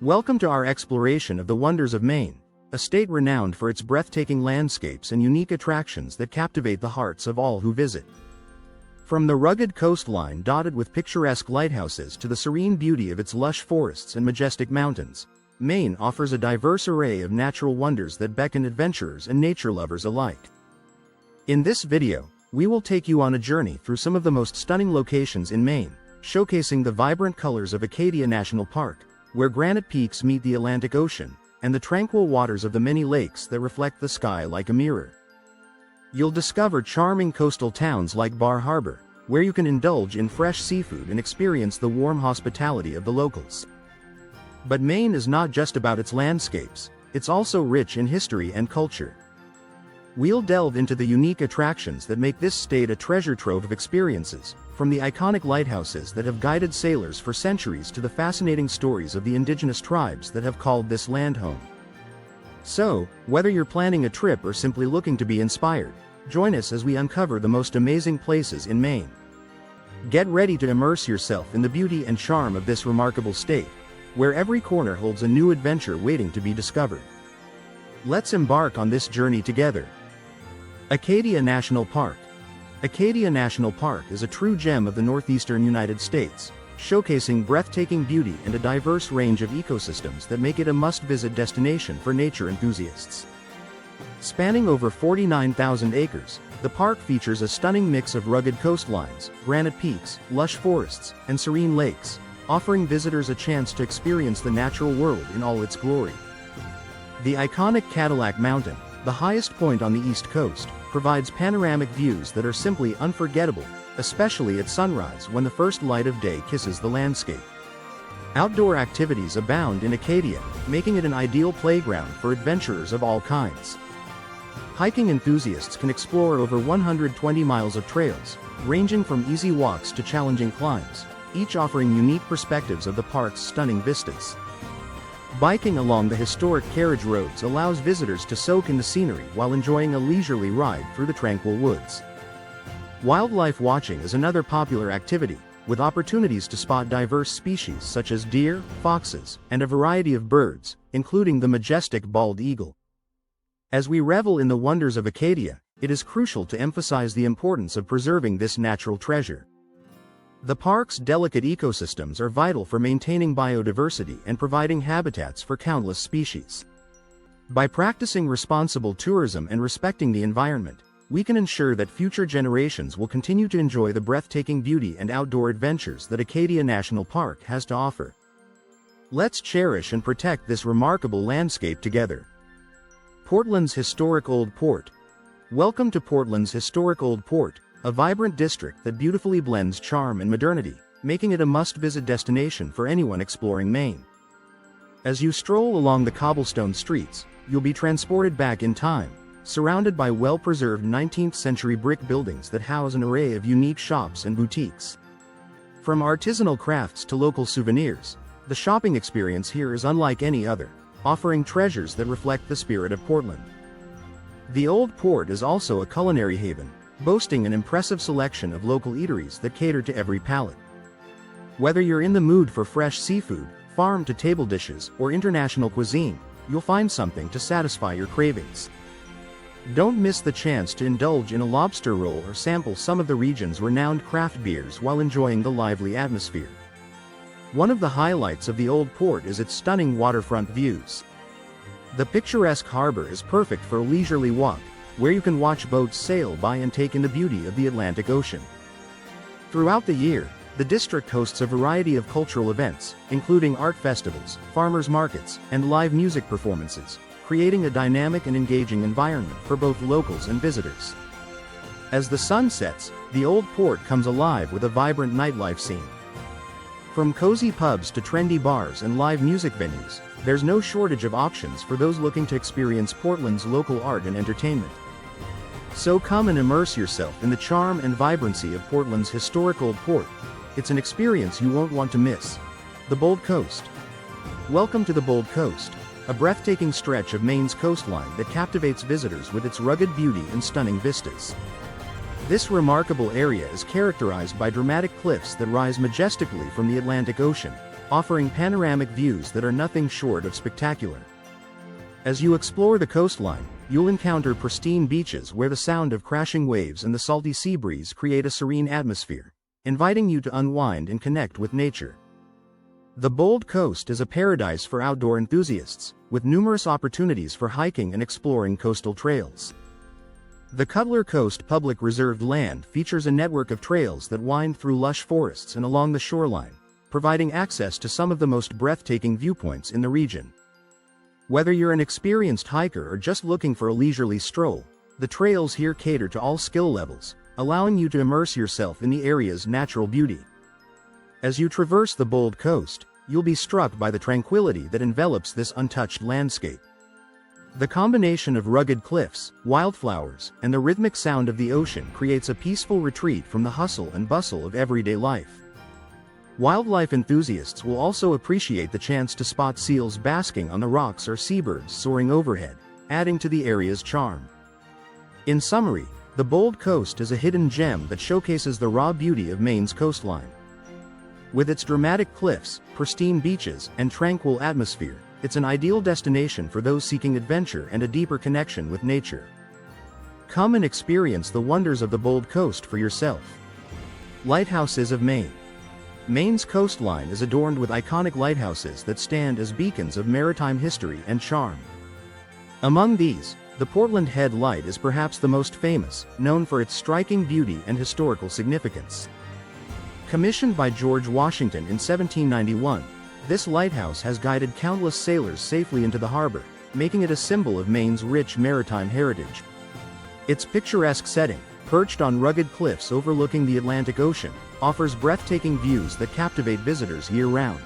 Welcome to our exploration of the wonders of Maine, a state renowned for its breathtaking landscapes and unique attractions that captivate the hearts of all who visit. From the rugged coastline dotted with picturesque lighthouses to the serene beauty of its lush forests and majestic mountains, Maine offers a diverse array of natural wonders that beckon adventurers and nature lovers alike. In this video, we will take you on a journey through some of the most stunning locations in Maine, showcasing the vibrant colors of Acadia National Park, where granite peaks meet the Atlantic Ocean, and the tranquil waters of the many lakes that reflect the sky like a mirror. You'll discover charming coastal towns like Bar Harbor, where you can indulge in fresh seafood and experience the warm hospitality of the locals. But Maine is not just about its landscapes, it's also rich in history and culture. We'll delve into the unique attractions that make this state a treasure trove of experiences, from the iconic lighthouses that have guided sailors for centuries to the fascinating stories of the indigenous tribes that have called this land home. So, whether you're planning a trip or simply looking to be inspired, join us as we uncover the most amazing places in Maine. Get ready to immerse yourself in the beauty and charm of this remarkable state, where every corner holds a new adventure waiting to be discovered. Let's embark on this journey together. Acadia National Park. Acadia National Park is a true gem of the northeastern United States, showcasing breathtaking beauty and a diverse range of ecosystems that make it a must-visit destination for nature enthusiasts. Spanning over 49,000 acres, the park features a stunning mix of rugged coastlines, granite peaks, lush forests, and serene lakes, offering visitors a chance to experience the natural world in all its glory. The iconic Cadillac Mountain, the highest point on the East Coast, provides panoramic views that are simply unforgettable, especially at sunrise when the first light of day kisses the landscape. Outdoor activities abound in Acadia, making it an ideal playground for adventurers of all kinds. Hiking enthusiasts can explore over 120 miles of trails, ranging from easy walks to challenging climbs, each offering unique perspectives of the park's stunning vistas. Biking along the historic carriage roads allows visitors to soak in the scenery while enjoying a leisurely ride through the tranquil woods. Wildlife watching is another popular activity, with opportunities to spot diverse species such as deer, foxes, and a variety of birds, including the majestic bald eagle. As we revel in the wonders of Acadia, it is crucial to emphasize the importance of preserving this natural treasure. The park's delicate ecosystems are vital for maintaining biodiversity and providing habitats for countless species. By practicing responsible tourism and respecting the environment, we can ensure that future generations will continue to enjoy the breathtaking beauty and outdoor adventures that Acadia National Park has to offer. Let's cherish and protect this remarkable landscape together. Portland's historic Old Port. Welcome to Portland's historic Old Port, a vibrant district that beautifully blends charm and modernity, making it a must-visit destination for anyone exploring Maine. As you stroll along the cobblestone streets, you'll be transported back in time, surrounded by well-preserved 19th-century brick buildings that house an array of unique shops and boutiques. From artisanal crafts to local souvenirs, the shopping experience here is unlike any other, offering treasures that reflect the spirit of Portland. The Old Port is also a culinary haven, boasting an impressive selection of local eateries that cater to every palate. Whether you're in the mood for fresh seafood, farm-to-table dishes, or international cuisine, you'll find something to satisfy your cravings. Don't miss the chance to indulge in a lobster roll or sample some of the region's renowned craft beers while enjoying the lively atmosphere. One of the highlights of the Old Port is its stunning waterfront views. The picturesque harbor is perfect for a leisurely walk, where you can watch boats sail by and take in the beauty of the Atlantic Ocean. Throughout the year, the district hosts a variety of cultural events, including art festivals, farmers markets, and live music performances, creating a dynamic and engaging environment for both locals and visitors. As the sun sets, the Old Port comes alive with a vibrant nightlife scene. From cozy pubs to trendy bars and live music venues, there's no shortage of options for those looking to experience Portland's local art and entertainment. So come and immerse yourself in the charm and vibrancy of Portland's historic Old Port. It's an experience you won't want to miss. The Bold Coast. Welcome to the Bold Coast, a breathtaking stretch of Maine's coastline that captivates visitors with its rugged beauty and stunning vistas. This remarkable area is characterized by dramatic cliffs that rise majestically from the Atlantic Ocean, offering panoramic views that are nothing short of spectacular. As you explore the coastline, you'll encounter pristine beaches where the sound of crashing waves and the salty sea breeze create a serene atmosphere, inviting you to unwind and connect with nature. The Bold Coast is a paradise for outdoor enthusiasts, with numerous opportunities for hiking and exploring coastal trails. The Cutler Coast Public Reserved Land features a network of trails that wind through lush forests and along the shoreline, providing access to some of the most breathtaking viewpoints in the region. Whether you're an experienced hiker or just looking for a leisurely stroll, the trails here cater to all skill levels, allowing you to immerse yourself in the area's natural beauty. As you traverse the Bold Coast, you'll be struck by the tranquility that envelops this untouched landscape. The combination of rugged cliffs, wildflowers, and the rhythmic sound of the ocean creates a peaceful retreat from the hustle and bustle of everyday life. Wildlife enthusiasts will also appreciate the chance to spot seals basking on the rocks or seabirds soaring overhead, adding to the area's charm. In summary, the Bold Coast is a hidden gem that showcases the raw beauty of Maine's coastline. With its dramatic cliffs, pristine beaches, and tranquil atmosphere, it's an ideal destination for those seeking adventure and a deeper connection with nature. Come and experience the wonders of the Bold Coast for yourself. Lighthouses of Maine. Maine's coastline is adorned with iconic lighthouses that stand as beacons of maritime history and charm. Among these, the Portland Head Light is perhaps the most famous, known for its striking beauty and historical significance. Commissioned by George Washington in 1791, this lighthouse has guided countless sailors safely into the harbor, making it a symbol of Maine's rich maritime heritage. Its picturesque setting, perched on rugged cliffs overlooking the Atlantic Ocean, offers breathtaking views that captivate visitors year-round.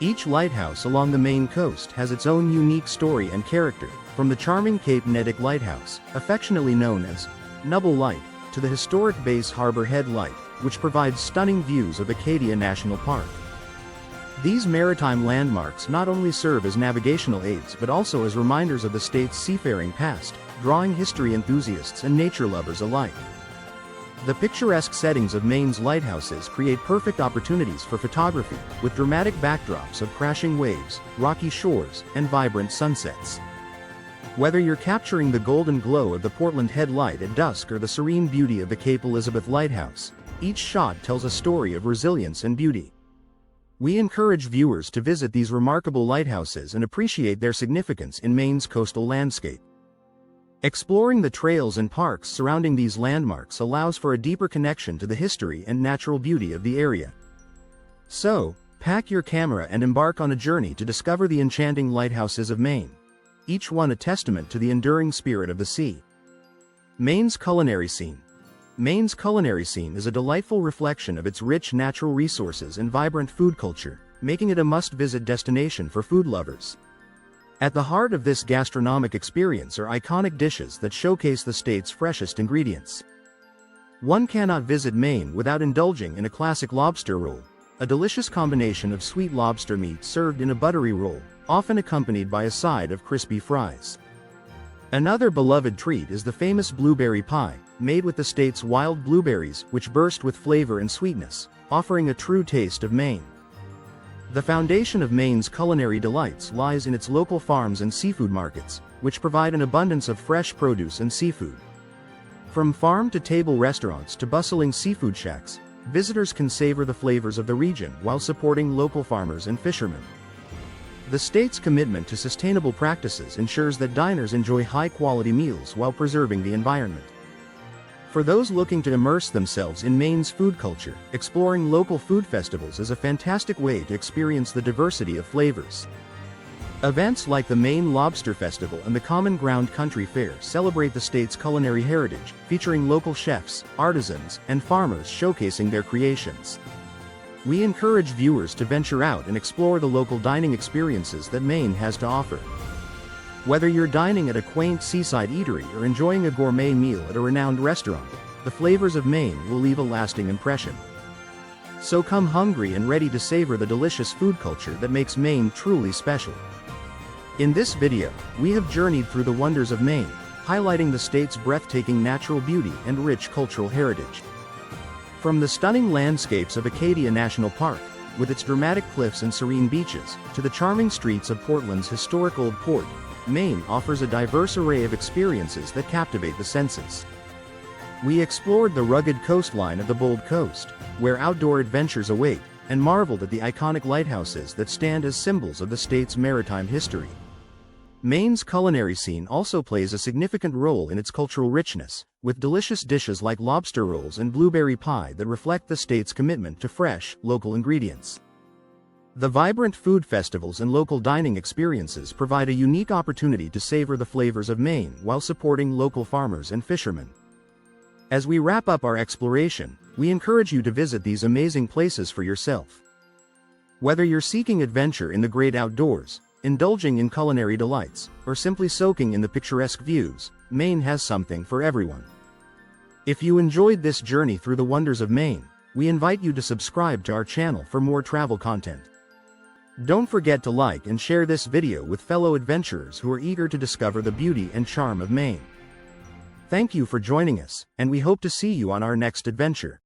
Each lighthouse along the Maine coast has its own unique story and character, from the charming Cape Neddick Lighthouse, affectionately known as Nubble Light, to the historic Base Harbor Head Light, which provides stunning views of Acadia National Park. These maritime landmarks not only serve as navigational aids but also as reminders of the state's seafaring past, drawing history enthusiasts and nature lovers alike. The picturesque settings of Maine's lighthouses create perfect opportunities for photography, with dramatic backdrops of crashing waves, rocky shores, and vibrant sunsets. Whether you're capturing the golden glow of the Portland Head Light at dusk or the serene beauty of the Cape Elizabeth Lighthouse, each shot tells a story of resilience and beauty. We encourage viewers to visit these remarkable lighthouses and appreciate their significance in Maine's coastal landscape. Exploring the trails and parks surrounding these landmarks allows for a deeper connection to the history and natural beauty of the area. So, pack your camera and embark on a journey to discover the enchanting lighthouses of Maine, each one a testament to the enduring spirit of the sea. Maine's culinary scene. Maine's culinary scene is a delightful reflection of its rich natural resources and vibrant food culture, making it a must-visit destination for food lovers. At the heart of this gastronomic experience are iconic dishes that showcase the state's freshest ingredients. One cannot visit Maine without indulging in a classic lobster roll, a delicious combination of sweet lobster meat served in a buttery roll, often accompanied by a side of crispy fries. Another beloved treat is the famous blueberry pie, made with the state's wild blueberries, which burst with flavor and sweetness, offering a true taste of Maine. The foundation of Maine's culinary delights lies in its local farms and seafood markets, which provide an abundance of fresh produce and seafood. From farm-to-table restaurants to bustling seafood shacks, visitors can savor the flavors of the region while supporting local farmers and fishermen. The state's commitment to sustainable practices ensures that diners enjoy high-quality meals while preserving the environment. For those looking to immerse themselves in Maine's food culture, exploring local food festivals is a fantastic way to experience the diversity of flavors. Events like the Maine Lobster Festival and the Common Ground Country Fair celebrate the state's culinary heritage, featuring local chefs, artisans, and farmers showcasing their creations. We encourage viewers to venture out and explore the local dining experiences that Maine has to offer. Whether you're dining at a quaint seaside eatery or enjoying a gourmet meal at a renowned restaurant, the flavors of Maine will leave a lasting impression. So come hungry and ready to savor the delicious food culture that makes Maine truly special. In this video, we have journeyed through the wonders of Maine, highlighting the state's breathtaking natural beauty and rich cultural heritage. From the stunning landscapes of Acadia National Park, with its dramatic cliffs and serene beaches, to the charming streets of Portland's historic Old Port, Maine offers a diverse array of experiences that captivate the senses. We explored the rugged coastline of the Bold Coast, where outdoor adventures await, and marveled at the iconic lighthouses that stand as symbols of the state's maritime history. Maine's culinary scene also plays a significant role in its cultural richness, with delicious dishes like lobster rolls and blueberry pie that reflect the state's commitment to fresh, local ingredients. The vibrant food festivals and local dining experiences provide a unique opportunity to savor the flavors of Maine while supporting local farmers and fishermen. As we wrap up our exploration, we encourage you to visit these amazing places for yourself. Whether you're seeking adventure in the great outdoors, indulging in culinary delights, or simply soaking in the picturesque views, Maine has something for everyone. If you enjoyed this journey through the wonders of Maine, we invite you to subscribe to our channel for more travel content. Don't forget to like and share this video with fellow adventurers who are eager to discover the beauty and charm of Maine. Thank you for joining us, and we hope to see you on our next adventure.